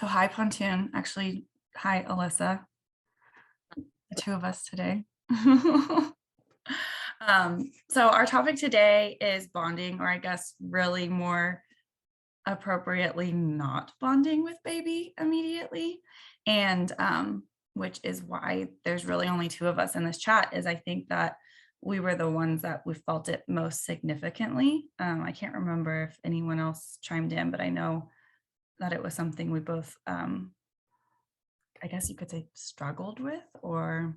So hi Pontoon, actually, hi Alissa, the two of us today. So our topic today is bonding, or I guess really more appropriately not bonding with baby immediately. And which is why there's really only two of us in this chat, is I think that we were the ones that we felt it most significantly. I can't remember if anyone else chimed in, but I know that it was something we both I guess you could say struggled with or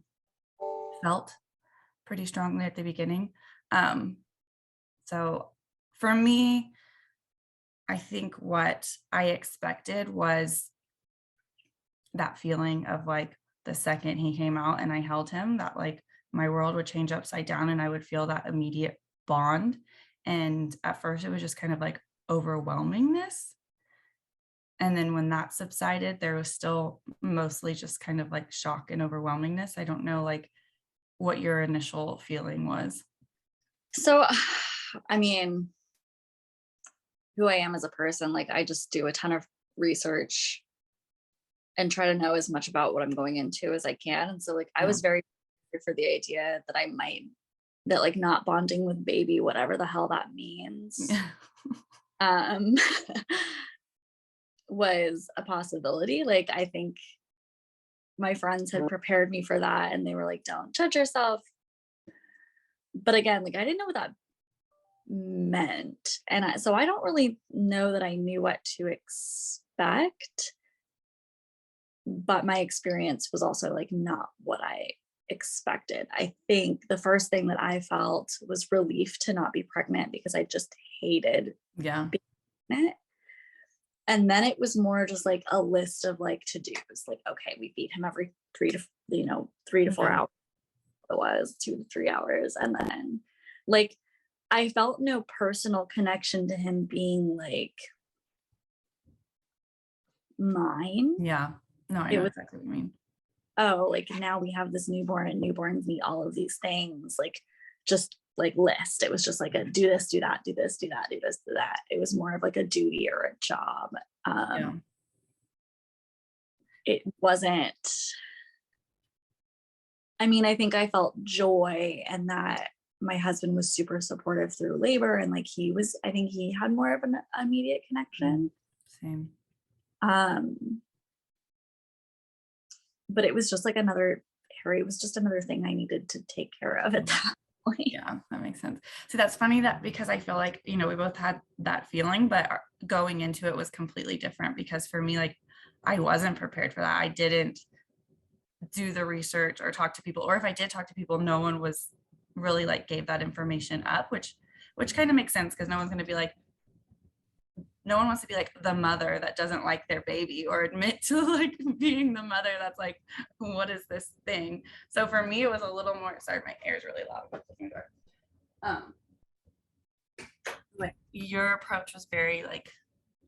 felt pretty strongly at the beginning. Um, so for me, I think what I expected was that feeling of like the second he came out and I held him, that like my world would change upside down and I would feel that immediate bond. And at first it was just kind of like overwhelmingness. And then when that subsided, there was still mostly just kind of like shock and overwhelmingness. I don't know like what your initial feeling was. So, I mean, who I am as a person, like I just do a ton of research and try to know as much about what I'm going into as I can. And so like I Yeah. was very for the idea that that like not bonding with baby, whatever the hell that means, Yeah. um was a possibility. Like I think my friends had prepared me for that and they were like, don't judge yourself. But again, like I didn't know what that meant. So I don't really know that I knew what to expect, but my experience was also like not what I expected. I think the first thing that I felt was relief to not be pregnant because I just hated Yeah. it. And then it was more just like a list of like to dos. Like, okay, we feed him every 3 to 4 Yeah. hours. It was 2 to 3 hours. And then like I felt no personal connection to him being like mine. Yeah. No, I It know was, exactly what you mean. oh, like now we have this newborn and newborns need all of these things, like just like list. It was just like a do this, do that, do this, do that, do this, do that. It was more of like a duty or a job. Yeah. It wasn't, I mean, I think I felt joy and that my husband was super supportive through labor and like I think he had more of an immediate Mm, connection. same. Um, but it was just like Harry was just another thing I needed to take care of at Mm, that point. yeah, that makes sense. See, that's funny that because I feel like, we both had that feeling, but going into it was completely different because for me, like, I wasn't prepared for that. I didn't do the research or talk to people, or if I did talk to people, no one was really like gave that information up, which kind of makes sense because no one's going to be like, no one wants to be like the mother that doesn't like their baby or admit to like being the mother that's like, what is this thing? So for me, it was a little more, sorry, my hair is really loud. Um, like your approach was very like,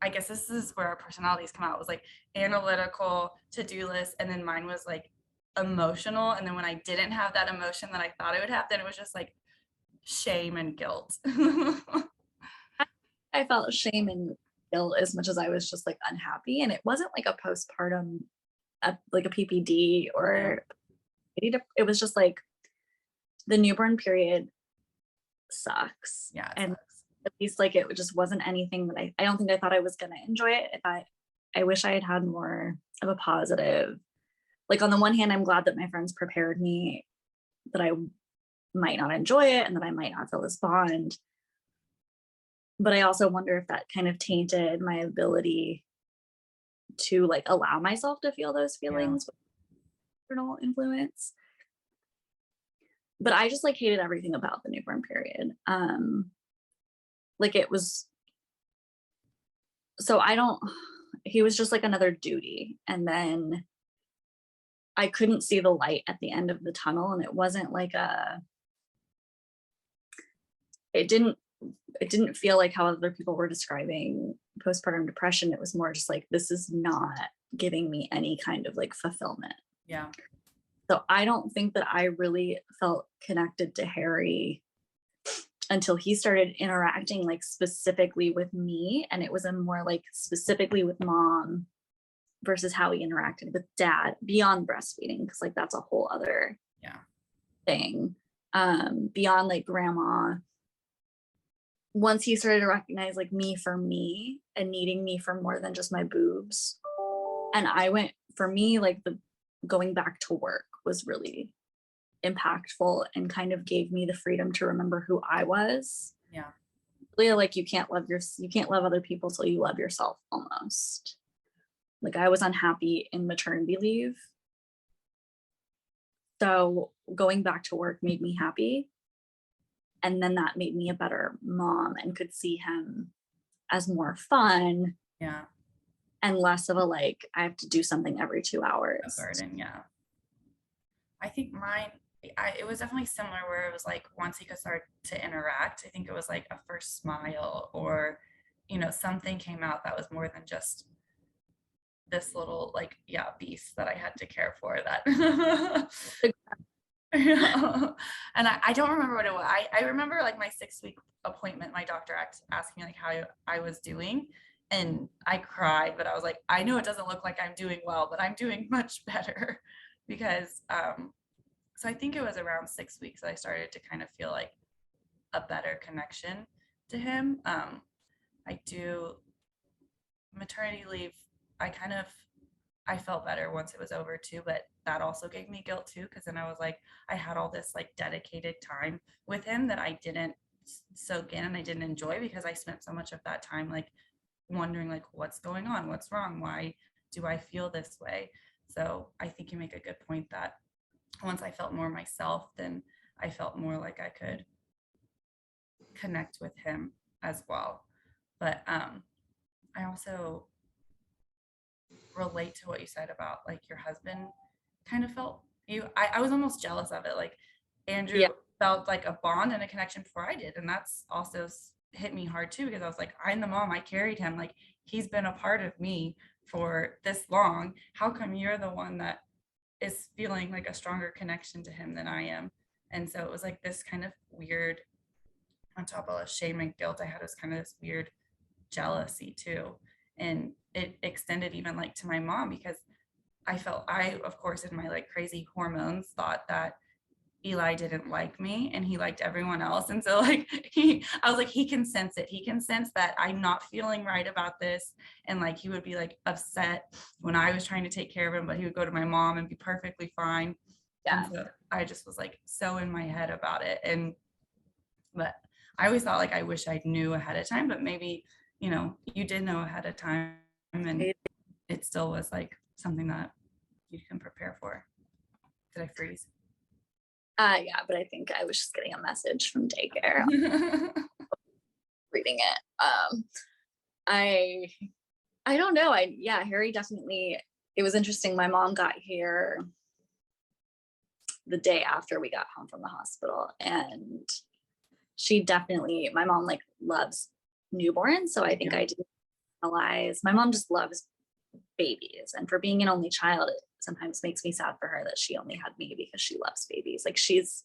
I guess this is where our personalities come out. It was like analytical, to-do list, and then mine was like emotional. And then when I didn't have that emotion that I thought I would have, then it was just like shame and guilt. I felt shame and guilt as much as I was just like unhappy. And it wasn't like a postpartum, like a PPD Yeah, or it was just like the newborn period sucks. yeah, it And sucks. at least like it just wasn't anything that I don't think I thought I was going to enjoy it. I wish I had had more of a positive, like on the one hand, I'm glad that my friends prepared me that I might not enjoy it and that I might not feel this bond. But I also wonder if that kind of tainted my ability to like allow myself to feel those Yeah, feelings with external influence. But I just like hated everything about the newborn period. Like it was so I don't he was just like another duty. And then I couldn't see the light at the end of the tunnel. And it wasn't like it didn't it didn't feel like how other people were describing postpartum depression. It was more just like this is not giving me any kind of like fulfillment. yeah, So I don't think that I really felt connected to Harry until he started interacting like specifically with me. And it was a more like specifically with mom versus how he interacted with dad beyond breastfeeding, because like that's a whole other Yeah. thing. Beyond like grandma, once he started to recognize like me for me and needing me for more than just my boobs, and I went, for me, like the going back to work was really impactful and kind of gave me the freedom to remember who I was. Yeah. Really, like you can't love other people till you love yourself almost. Like I was unhappy in maternity leave. So going back to work made me happy. And then that made me a better mom and could see him as more fun Yeah. and less of a like, I have to do something every 2 A hours. burden. Yeah. I think mine, it was definitely similar where it was like once he could start to interact, I think it was like a first smile or, something came out that was more than just this little like, yeah, beast that I had to care for that. Yeah. And I don't remember what it was. I remember like my 6 week appointment, my doctor asked me like how I was doing. And I cried, but I was like, I know it doesn't look like I'm doing well, but I'm doing much better because so I think it was around 6 weeks that I started to kind of feel like a better connection to him. I do maternity leave. I kind of I felt better once it was over too, but that also gave me guilt too because then I was like I had all this like dedicated time with him that I didn't soak in and I didn't enjoy because I spent so much of that time like wondering like what's going on, what's wrong, why do I feel this way? So I think you make a good point that once I felt more myself, then I felt more like I could connect with him as well. But I also relate to what you said about like your husband kind of felt you. I was almost jealous of it. Like Yeah. Andrew felt like a bond and a connection before I did. And that's also hit me hard too, because I was like, I'm the mom, I carried him. Like he's been a part of me for this long. How come you're the one that is feeling like a stronger connection to him than I am? And so it was like this kind of weird, on top of the shame and guilt I had, was kind of this weird jealousy too. And it extended even like to my mom because I of course in my like crazy hormones thought that Eli didn't like me and he liked everyone else. And so like I was like, he can sense it. He can sense that I'm not feeling right about this. And like he would be like upset when I was trying to take care of him, but he would go to my mom and be perfectly fine. And Yeah. so I just was like so in my head about it. But I always thought like I wish I knew ahead of time, but maybe, you did know ahead of time and it still was like something that you can prepare for. Did I freeze? Yeah, but I think I was just getting a message from daycare reading it. I I don't know. Harry definitely, it was interesting. My mom got here the day after we got home from the hospital, and my mom like loves newborns, so I think Yeah. I didn't realize my mom just loves babies, and for being an only child, it sometimes makes me sad for her that she only had me because she loves babies. Like she's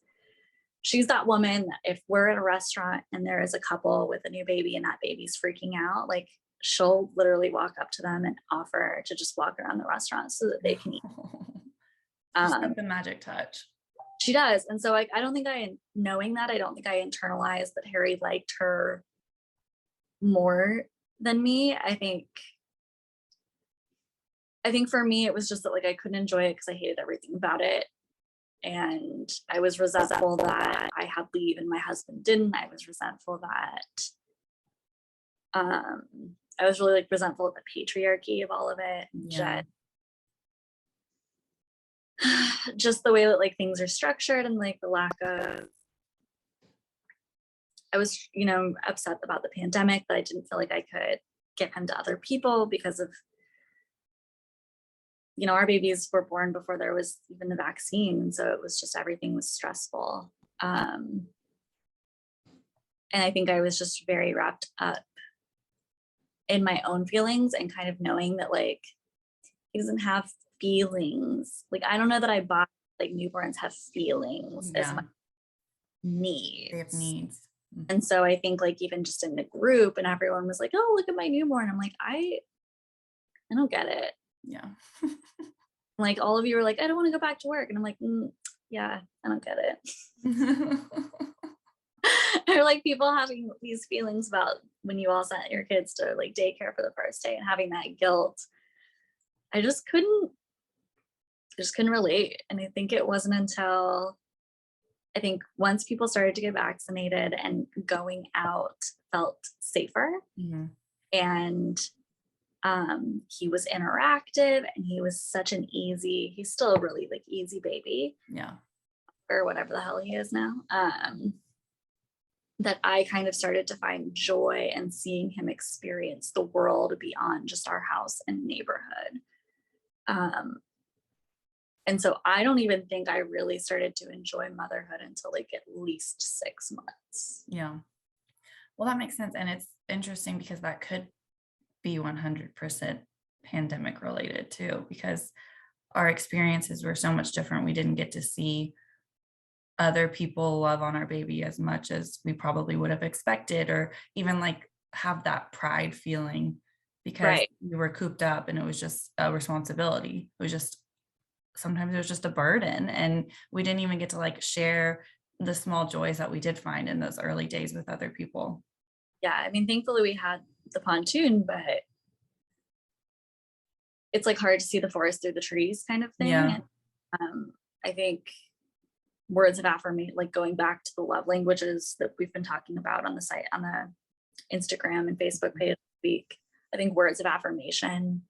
that woman that if we're at a restaurant and there is a couple with a new baby and that baby's freaking out, like she'll literally walk up to them and offer to just walk around the restaurant so that they can eat. She's got the magic touch. She does. And so I don't think knowing that, I don't think I internalized that Harry liked her more than me. I think for me, it was just that like I couldn't enjoy it because I hated everything about it. And I was resentful that I had leave and my husband didn't. I was resentful that I was really like resentful of the patriarchy of all of it. Yeah. Just the way that like things are structured and like the lack of, I was, upset about the pandemic, that I didn't feel like I could get him to other people because of, our babies were born before there was even the vaccine. So it was just, everything was stressful. And I think I was just very wrapped up in my own feelings and kind of knowing that like he doesn't have feelings. Like I don't know that I bought like newborns have feelings as much needs. They have needs. And so I think like even just in the group and everyone was like, oh, look at my newborn. I'm like, I don't get it. Yeah. Like all of you are like, I don't want to go back to work. And I'm like, yeah, I don't get it. Or like people having these feelings about when you all sent your kids to like daycare for the first day and having that guilt. I just couldn't relate. And I think it wasn't until I think once people started to get vaccinated and going out felt safer, Mhm. and he was interactive and he was such he's still a really like easy baby Yeah. or whatever the hell he is now. That I kind of started to find joy in seeing him experience the world beyond just our house and neighborhood. Um, and so I don't even think I really started to enjoy motherhood until like at least 6 months. Yeah. Well, that makes sense. And it's interesting because that could be 100% pandemic related too, because our experiences were so much different. We didn't get to see other people love on our baby as much as we probably would have expected, or even like have that pride feeling because Right. we were cooped up and it was just a responsibility. It was just sometimes it was just a burden, and we didn't even get to like share the small joys that we did find in those early days with other people. Yeah. I mean, thankfully we had the pontoon, but it's like hard to see the forest through the trees kind of thing. Yeah. And I think words of affirmation, like going back to the love languages that we've been talking about on the site, on the Instagram and Facebook page this week, I think words of affirmation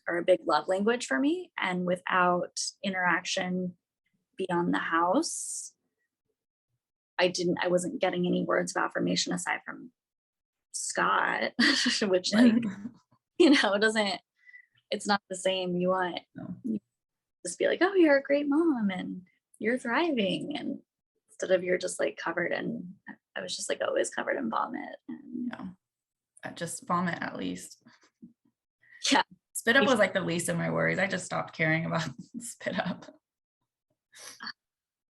are a big love language for me. And without interaction beyond the house, I wasn't getting any words of affirmation aside from Scott, which like, it doesn't, it's not the same. No. You just be like, oh, you're a great mom and you're thriving. And instead of you're just like covered in, I was just like always covered in vomit. And Yeah. Just vomit at least. yeah, Spit up was like the least of my worries. I just stopped caring about spit up.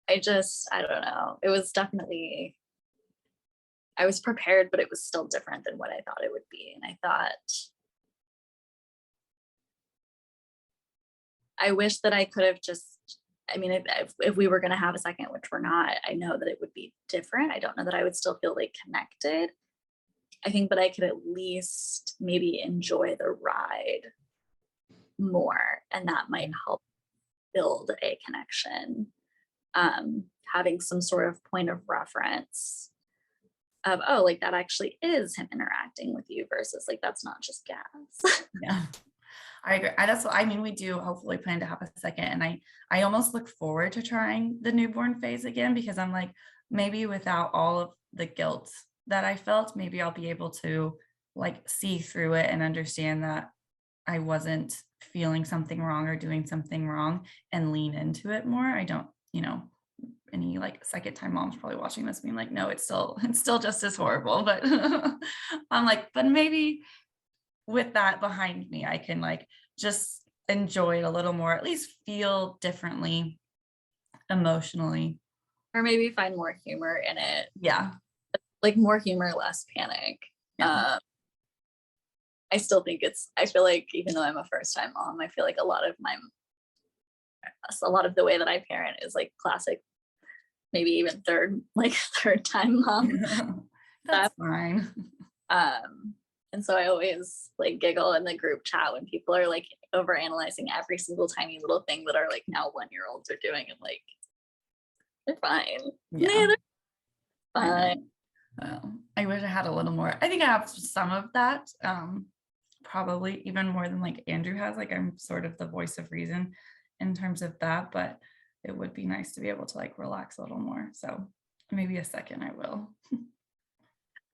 I don't know. It was definitely, I was prepared, but it was still different than what I thought it would be. And I thought, I wish that I could have just, I mean, if we were going to have a second, which we're not, I know that it would be different. I don't know that I would still feel like connected. I think, but I could at least maybe enjoy the ride more. And that might help build a connection. Having some sort of point of reference of, oh, like that actually is him interacting with you versus like that's not just gas. Yeah. I agree. That's what I mean. We do hopefully plan to have a second. And I almost look forward to trying the newborn phase again, because I'm like, maybe without all of the guilt that I felt, maybe I'll be able to like see through it and understand that I wasn't feeling something wrong or doing something wrong and lean into it more. I don't, any like second time moms probably watching this being like, no, it's still just as horrible. But I'm like, but maybe with that behind me, I can like just enjoy it a little more, at least feel differently emotionally. Or maybe find more humor in it. Yeah. Like more humor, less panic. Yeah. I still think I feel like even though I'm a first time mom, I feel like a lot of the way that I parent is like classic, maybe even third time mom. That's fine. And so I always like giggle in the group chat when people are like over analyzing every single tiny little thing that are like now 1-year-olds are doing. And like, they're fine. Yeah. They're fine. I wish I had a little more. I think I have some of that. Probably even more than like Andrew has. Like I'm sort of the voice of reason in terms of that, but it would be nice to be able to like relax a little more. So maybe a second I will.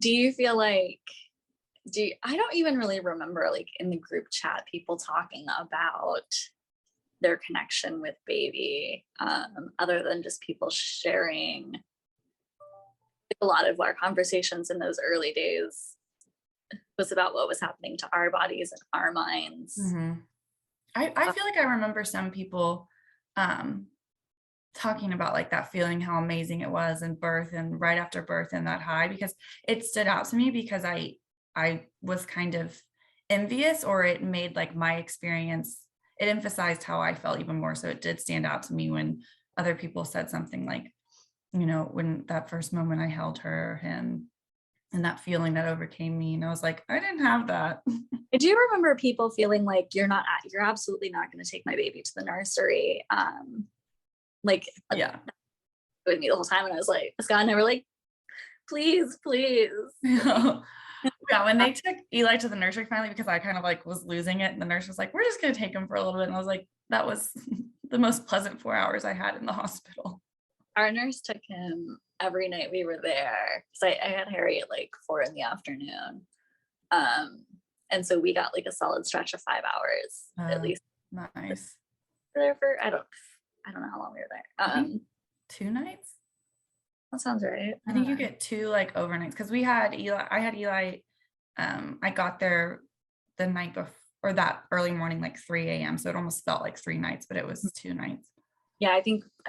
Do you feel like I don't even really remember like in the group chat people talking about their connection with baby, other than just people sharing. A lot of our conversations in those early days was about what was happening to our bodies and our minds. Mm-hmm. I feel like I remember some people talking about like that feeling, how amazing it was in birth and right after birth and that high, because it stood out to me because I was kind of envious, or it made like my experience it emphasized how I felt even more. So it did stand out to me when other people said something like, you know, when that first moment I held her, him, and that feeling that overcame me. And I was like, I didn't have that. I do remember people feeling like you're absolutely not going to take my baby to the nursery. Like Yeah. with me the whole time. And I was like, Scott and I were like, please, please. Yeah, when they took Eli to the nursery finally, because I kind of like was losing it, and the nurse was like, we're just gonna take him for a little bit. And I was like, that was the most pleasant 4 hours I had in the hospital. Our nurse took him every night we were there. So I had Harry at like 4 p.m. And so we got like a solid stretch of 5 hours at least. Nice. There for I don't know how long we were there. 2 nights? That sounds right. I think you get 2 like overnights, because we had Eli, I had Eli, I got there the night before, or that early morning, like 3 a.m. So it almost felt like 3 nights, but it was 2 nights. Yeah, I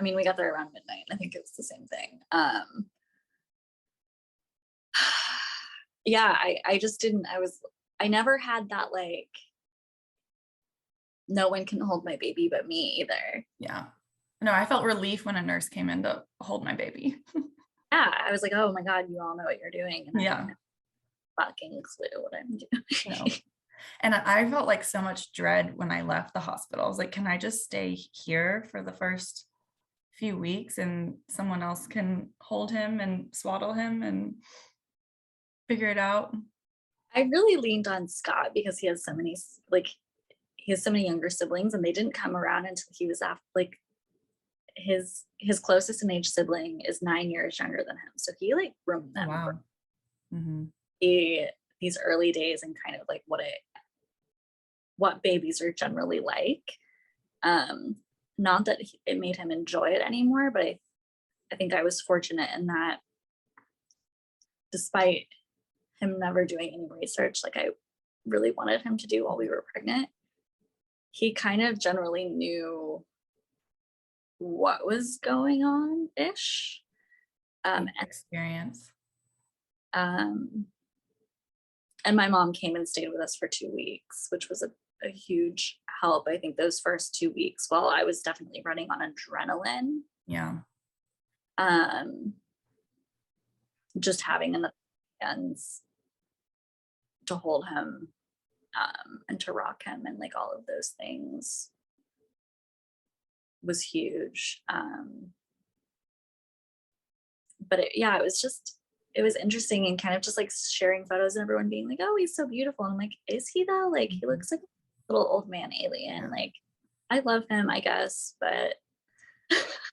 mean, we got there around midnight. I think it was the same thing. Yeah, I just didn't, I never had that like, no one can hold my baby but me either. Yeah. No, I felt relief when a nurse came in to hold my baby. Yeah, I was like, oh my God, you all know what you're doing. And Yeah. I fucking clue what I'm doing. No. And I felt like so much dread when I left the hospital. I was like, can I just stay here for the first few weeks and someone else can hold him and swaddle him and figure it out? I really leaned on Scott because he has so many younger siblings, and they didn't come around until he was after like his closest in age sibling is 9 years younger than him. So he like remembered Wow. Mm-hmm. these early days and kind of like what babies are generally like. Not that it made him enjoy it anymore, but I think I was fortunate in that despite him never doing any research like I really wanted him to do while we were pregnant, he kind of generally knew what was going on ish. Experience. And my mom came and stayed with us for 2 weeks, which was a huge help. I think those first 2 weeks, while I was definitely running on adrenaline, Yeah. just having enough hands to hold him and to rock him and like all of those things was huge. But it was interesting and kind of just like sharing photos and everyone being like, oh, he's so beautiful. And I'm like, is he though? Like, he looks like a little old man alien. Like, I love him, I guess, but.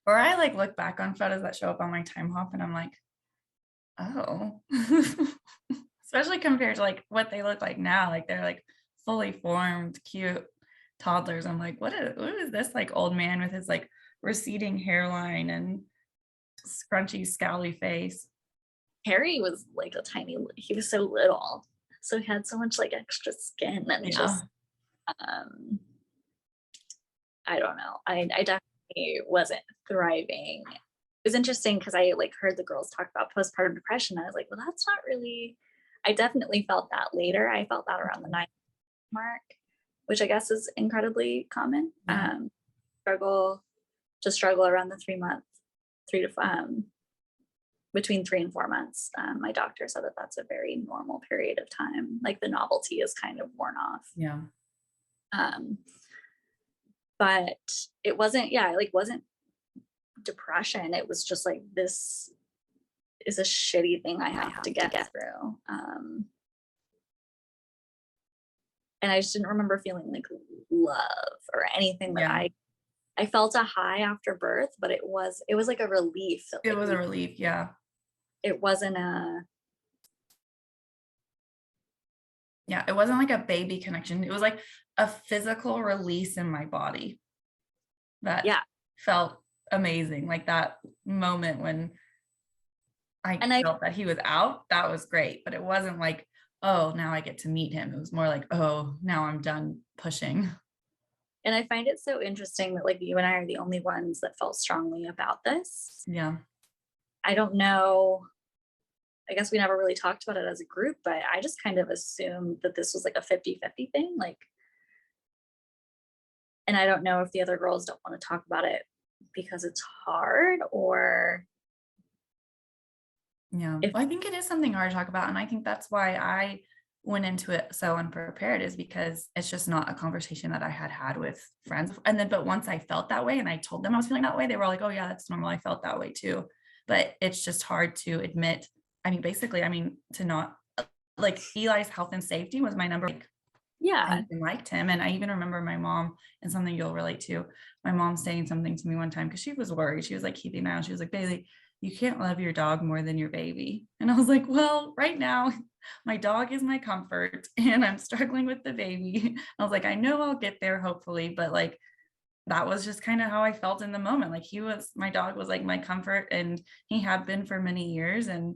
Or I like look back on photos that show up on my time hop and I'm like, oh, especially compared to like what they look like now. Like they're like fully formed, cute toddlers. I'm like, what is this like old man with his like receding hairline and scrunchy, scowly face? Harry was like he was so little. So he had so much like extra skin and just, I don't know. I definitely wasn't thriving. It was interesting because I like heard the girls talk about postpartum depression. I was like, well, that's not really, I definitely felt that later. I felt that around the 9 mark, which I guess is incredibly common. Struggle around the 3 month, between 3 and 4 months. My doctor said that that's a very normal period of time. Like the novelty is kind of worn off. Yeah. But it wasn't, it wasn't depression. It was just like, this is a shitty thing I have to get through. And I just didn't remember feeling like love or anything that I felt a high after birth, but it was like a relief. It was a relief. Yeah. It wasn't it wasn't like a baby connection. It was like a physical release in my body that felt amazing. Like that moment when I felt that he was out, that was great. But it wasn't like, oh, now I get to meet him. It was more like, oh, now I'm done pushing. And I find it so interesting that like you and I are the only ones that felt strongly about this. Yeah. I don't know. I guess we never really talked about it as a group, but I just kind of assumed that this was like a 50-50 thing. Like And I don't know if the other girls don't want to talk about it because it's hard, or Yeah. if Well, I think it is something hard to talk about. And I think that's why I went into it so unprepared, is because it's just not a conversation that I had with friends. And then, but once I felt that way and I told them I was feeling that way, they were like, oh, yeah, that's normal. I felt that way too. But it's just hard to admit. I mean, basically, I mean, to not like Eli's health and safety was my number. I yeah, even liked him. And I even remember my mom, and something you'll relate to, my mom saying something to me one time because she was worried. She was like keeping an eye on. She was like, Bailey, you can't love your dog more than your baby. And I was like, well, right now, my dog is my comfort and I'm struggling with the baby. I was like, I know I'll get there hopefully, but like that was just kind of how I felt in the moment. Like my dog was like my comfort, and he had been for many years. And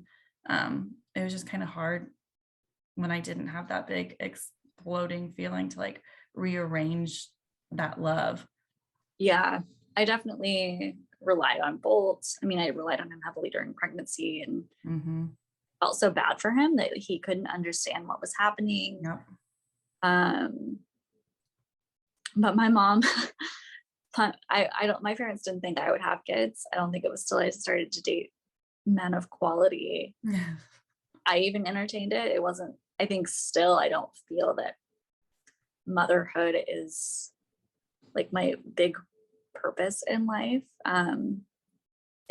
it was just kind of hard when I didn't have that big exploding feeling to like rearrange that love. yeah. I definitely relied on Bolt. I mean, I relied on him heavily during pregnancy, and Mm-hmm. felt so bad for him that he couldn't understand what was happening. Yep. Um, but my mom, I don't, my parents didn't think I would have kids. I don't think it was till I started to date men of quality I even entertained it. It wasn't, I think still, I don't feel that motherhood is like my big purpose in life. I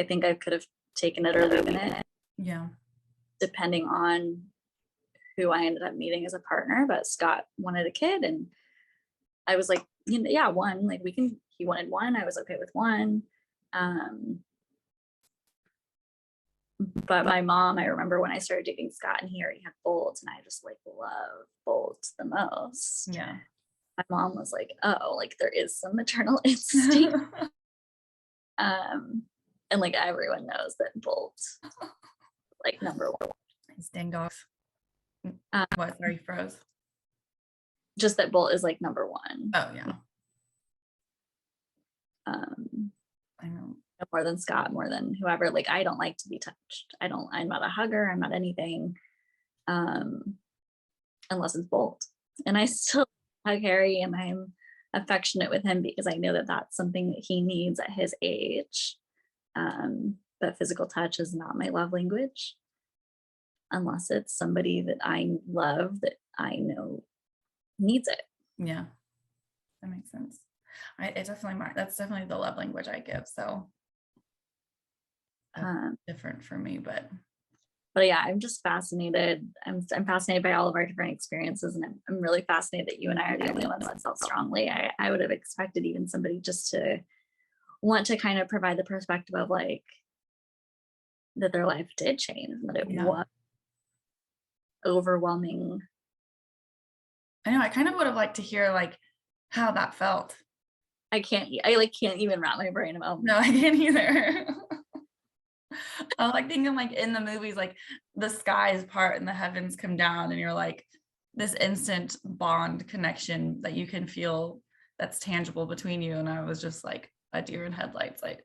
think I could have taken it or leaving it Yeah. depending on who I ended up meeting as a partner. But Scott wanted a kid, and I was like, you know, yeah, one, like we can, he wanted one. I was okay with one. Um, but my mom, I remember when I started dating Scott and he already had Bolt, and I just like love Bolt the most. Yeah. My mom was like, oh, like there is some maternal instinct. And like everyone knows that Bolt, like number one. His dang dog. Um, What? Sorry, froze. just that Bolt is like number one. Oh yeah. Um, I know. more than Scott, more than whoever. Like I don't like to be touched. I'm not a hugger, I'm not anything. Unless it's Bolt. And I still hug Harry, and I'm affectionate with him because I know that that's something that he needs at his age. But physical touch is not my love language unless it's somebody that I love that I know needs it. Yeah. That makes sense. That's definitely the love language I give. So that's different for me, but yeah, I'm just fascinated. I'm fascinated by all of our different experiences, and I'm really fascinated that you and I are the only ones that felt strongly. I would have expected even somebody just to want to kind of provide the perspective of like that their life did change, and that it was overwhelming. I know I kind of would have liked to hear like how that felt. I can't even wrap my brain around. No, I can't either. I like thinking like in the movies, like the skies part and the heavens come down, and you're like this instant bond connection that you can feel that's tangible between you. And I was just like a deer in headlights. Like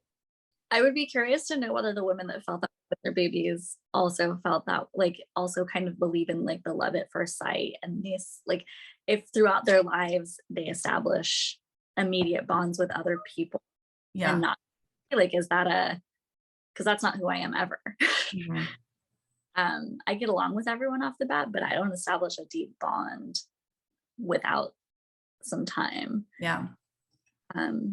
I would be curious to know whether the women that felt that with their babies also felt that, like also kind of believe in like the love at first sight, and this like if throughout their lives they establish immediate bonds with other people. yeah. And not like, is that a, because that's not who I am ever. Mm-hmm. I get along with everyone off the bat, but I don't establish a deep bond without some time. Yeah.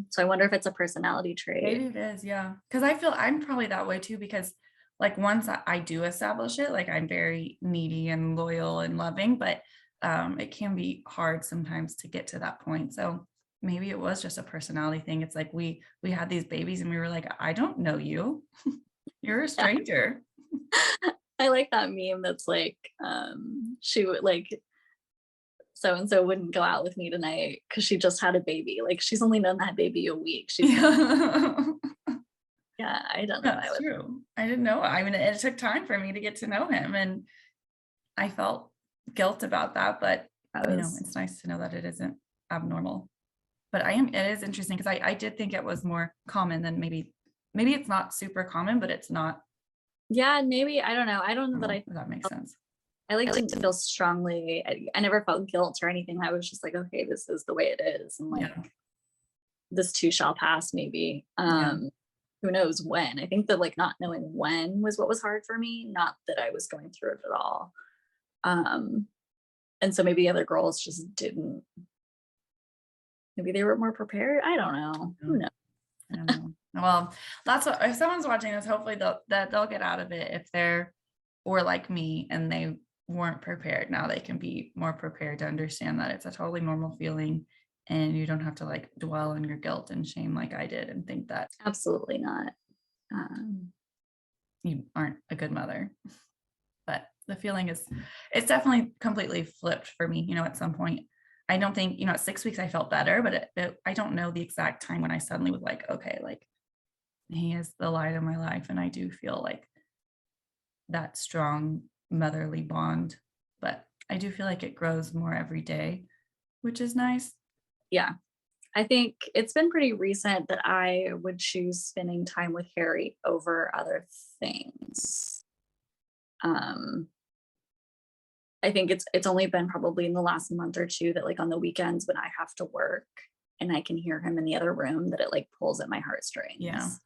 So I wonder if it's a personality trait. Maybe it is, yeah. Because I feel I'm probably that way too, because like once I do establish it, like I'm very needy and loyal and loving, but it can be hard sometimes to get to that point. So maybe it was just a personality thing. It's like we had these babies and we were like, I don't know you. You're a stranger. I like that meme that's like, she would like, so and so wouldn't go out with me tonight because she just had a baby. Like she's only known that baby a week. Yeah, I don't know. That's true. I didn't know. I mean, it took time for me to get to know him, and I felt guilt about that. But you know, it's nice to know that it isn't abnormal. But it is interesting because I did think it was more common than maybe it's not super common, but it's not. Yeah, maybe. I don't know. I don't know that If that makes sense. I like to feel strongly. I never felt guilt or anything. I was just like, okay, this is the way it is. And like, this too shall pass, maybe. Yeah. Who knows when? I think that like not knowing when was what was hard for me, not that I was going through it at all. Um, and so maybe other girls just didn't, maybe they were more prepared. I don't know. Who knows? I don't know. Well, that's what, if someone's watching this, hopefully they'll get out of it if they're, or like me, and they weren't prepared. Now they can be more prepared to understand that it's a totally normal feeling, and you don't have to like dwell in your guilt and shame like I did and think that Absolutely not. Um, you aren't a good mother. But the feeling is, it's definitely completely flipped for me, at some point. I don't think, at 6 weeks I felt better, but I don't know the exact time when I suddenly was like, okay, like he is the light of my life. And I do feel like that strong motherly bond, but I do feel like it grows more every day, which is nice. yeah. I think it's been pretty recent that I would choose spending time with Harry over other things. Um, I think it's only been probably in the last month or two that like on the weekends when I have to work and I can hear him in the other room that it like pulls at my Yeah. heartstrings.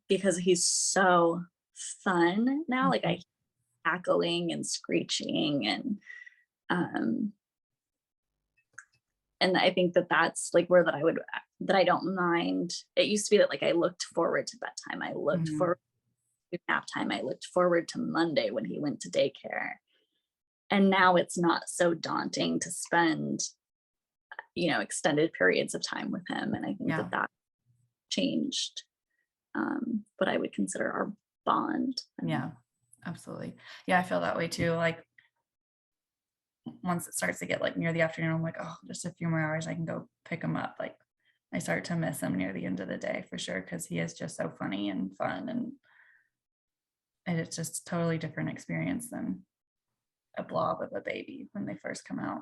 Because he's so fun now. Like I cackling and screeching um and I think that that's like where that I don't mind. It used to be that like I looked forward to bedtime. I looked forward to nap time. I looked forward to Monday when he went to daycare. And now it's not so daunting to spend, extended periods of time with him. And I think Yeah. that changed what I would consider our bond. Yeah, absolutely. Yeah, I feel that way too. Like once it starts to get like near the afternoon, I'm like, oh, just a few more hours, I can go pick him up. Like I start to miss him near the end of the day for sure, because he is just so funny and fun, and it's just a totally different experience than a blob of a baby when they first come out.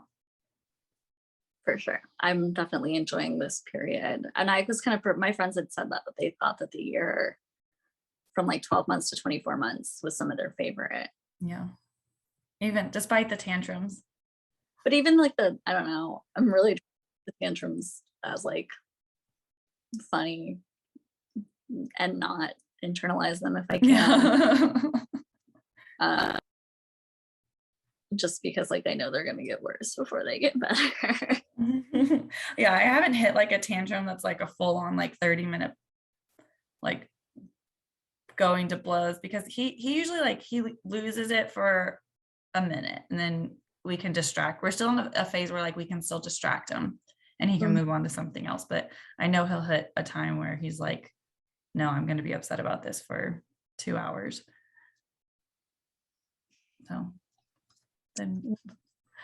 For sure. I'm definitely enjoying this period. And I was kind of, my friends had said that they thought that the year from like 12 months to 24 months was some of their favorite. Yeah. Even despite the tantrums. But even like I don't know, I'm really the tantrums as like funny and not internalize them if I can. Yeah. Just because like I know they're gonna get worse before they get better. Yeah, I haven't hit like a tantrum that's like a full on like 30-minute like going to blows, because he usually like he loses it for a minute and then we can distract. We're still in a phase where like we can still distract him and he can move on to something else. But I know he'll hit a time where he's like, no, I'm going to be upset about this for 2 hours. So then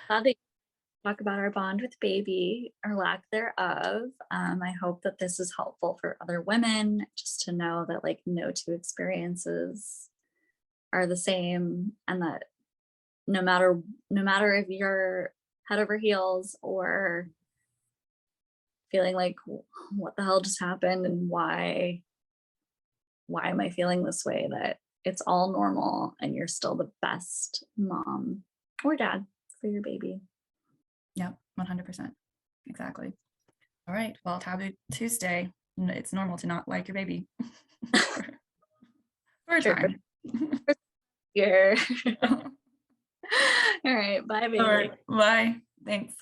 Glad that talk about our bond with baby or lack thereof. I hope that this is helpful for other women, just to know that like no two experiences are the same, and that no matter if you're head over heels or feeling like what the hell just happened and why am I feeling this way, that it's all normal and you're still the best mom or dad for your baby. yeah, 100%. Exactly. All right. Well, Taboo Tuesday. It's normal to not like your baby for a time. Here. All right. Bye, baby. All right. Bye. Thanks.